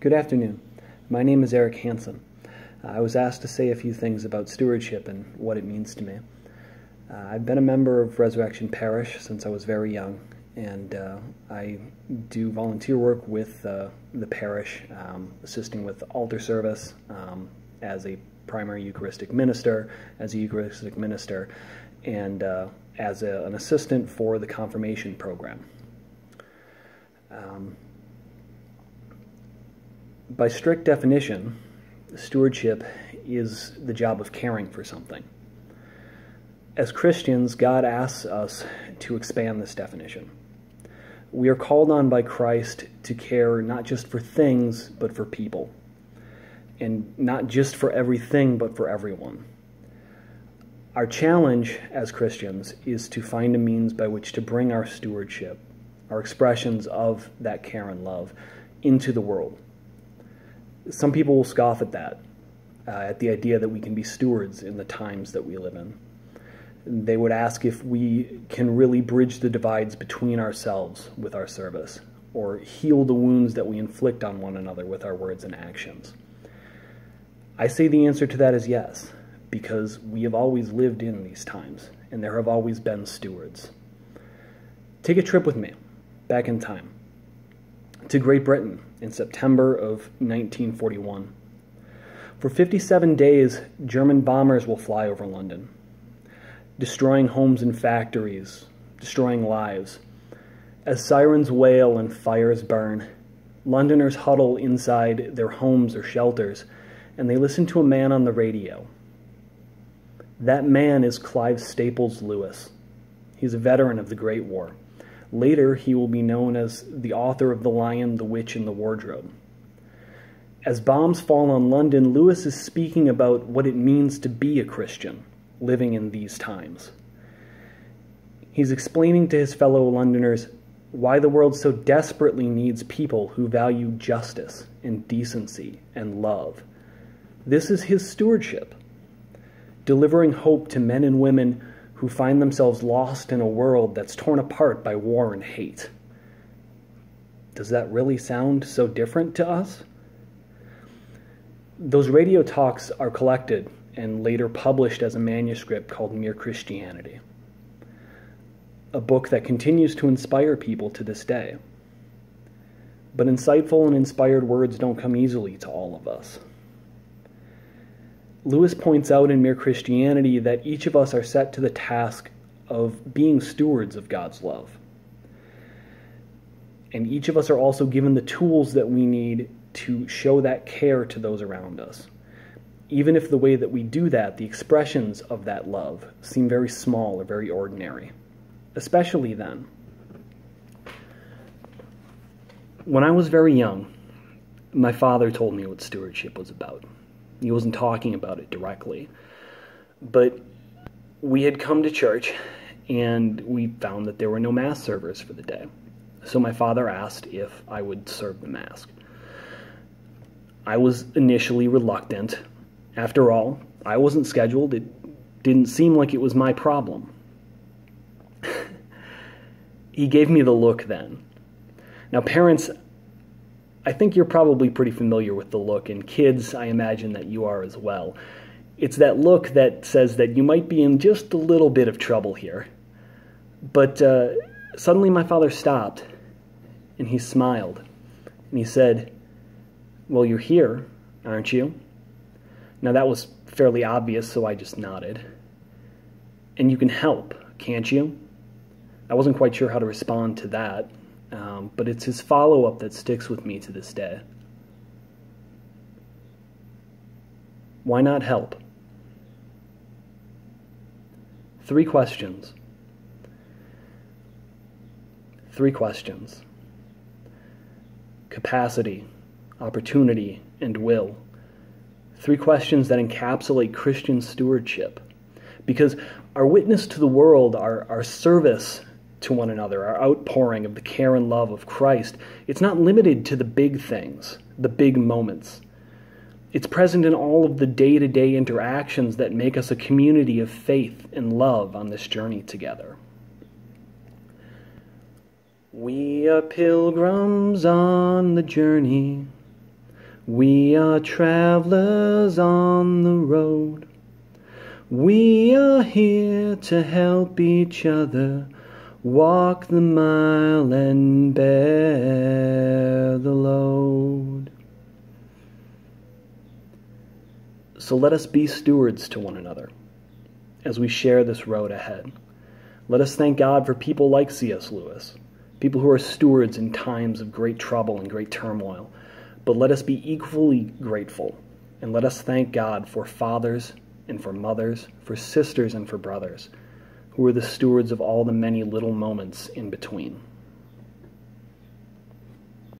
Good afternoon. My name is Eric Hansen. I was asked to say a few things about stewardship and what it means to me. I've been a member of Resurrection Parish since I was very young, and I do volunteer work with the parish, assisting with altar service as a primary Eucharistic minister, and as an assistant for the confirmation program. By strict definition, stewardship is the job of caring for something. As Christians, God asks us to expand this definition. We are called on by Christ to care not just for things, but for people. And not just for everything, but for everyone. Our challenge as Christians is to find a means by which to bring our stewardship, our expressions of that care and love, into the world. Some people will scoff at that, at the idea that we can be stewards in the times that we live in. They would ask if we can really bridge the divides between ourselves with our service, or heal the wounds that we inflict on one another with our words and actions. I say the answer to that is yes, because we have always lived in these times, and there have always been stewards. Take a trip with me, back in time, to Great Britain in September of 1941. For 57 days, German bombers will fly over London, destroying homes and factories, destroying lives. As sirens wail and fires burn, Londoners huddle inside their homes or shelters, and they listen to a man on the radio. That man is Clive Staples Lewis. He's a veteran of the Great War. Later, he will be known as the author of The Lion, the Witch, and the Wardrobe. As bombs fall on London, Lewis is speaking about what it means to be a Christian living in these times. He's explaining to his fellow Londoners why the world so desperately needs people who value justice and decency and love. This is his stewardship, delivering hope to men and women who find themselves lost in a world that's torn apart by war and hate. Does that really sound so different to us? Those radio talks are collected and later published as a manuscript called Mere Christianity, a book that continues to inspire people to this day. But insightful and inspired words don't come easily to all of us. Lewis points out in Mere Christianity that each of us are set to the task of being stewards of God's love. And each of us are also given the tools that we need to show that care to those around us. Even if the way that we do that, the expressions of that love, seem very small or very ordinary. Especially then. When I was very young, my father told me what stewardship was about. He wasn't talking about it directly, but we had come to church and we found that there were no Mass servers for the day. So my father asked if I would serve the Mass. I was initially reluctant. After all, I wasn't scheduled. It didn't seem like it was my problem. He gave me the look then. Now, parents, I think you're probably pretty familiar with the look, and kids, I imagine that you are as well. It's that look that says that you might be in just a little bit of trouble here. But suddenly my father stopped, and he smiled, and he said, "Well, you're here, aren't you?" Now that was fairly obvious, so I just nodded. "And you can help, can't you?" I wasn't quite sure how to respond to that. But it's his follow-up that sticks with me to this day. Why not help? 3 questions. 3 questions. Capacity, opportunity, and will. 3 questions that encapsulate Christian stewardship. Because our witness to the world, our service to one another, our outpouring of the care and love of Christ, it's not limited to the big things, the big moments. It's present in all of the day-to-day interactions that make us a community of faith and love on this journey together. We are pilgrims on the journey, We are travelers on the road. We are here to help each other walk the mile and bear the load. So let us be stewards to one another as we share this road ahead. Let us thank God for people like C.S. Lewis, people who are stewards in times of great trouble and great turmoil. But let us be equally grateful, and let us thank God for fathers and for mothers, for sisters and for brothers, who are the stewards of all the many little moments in between.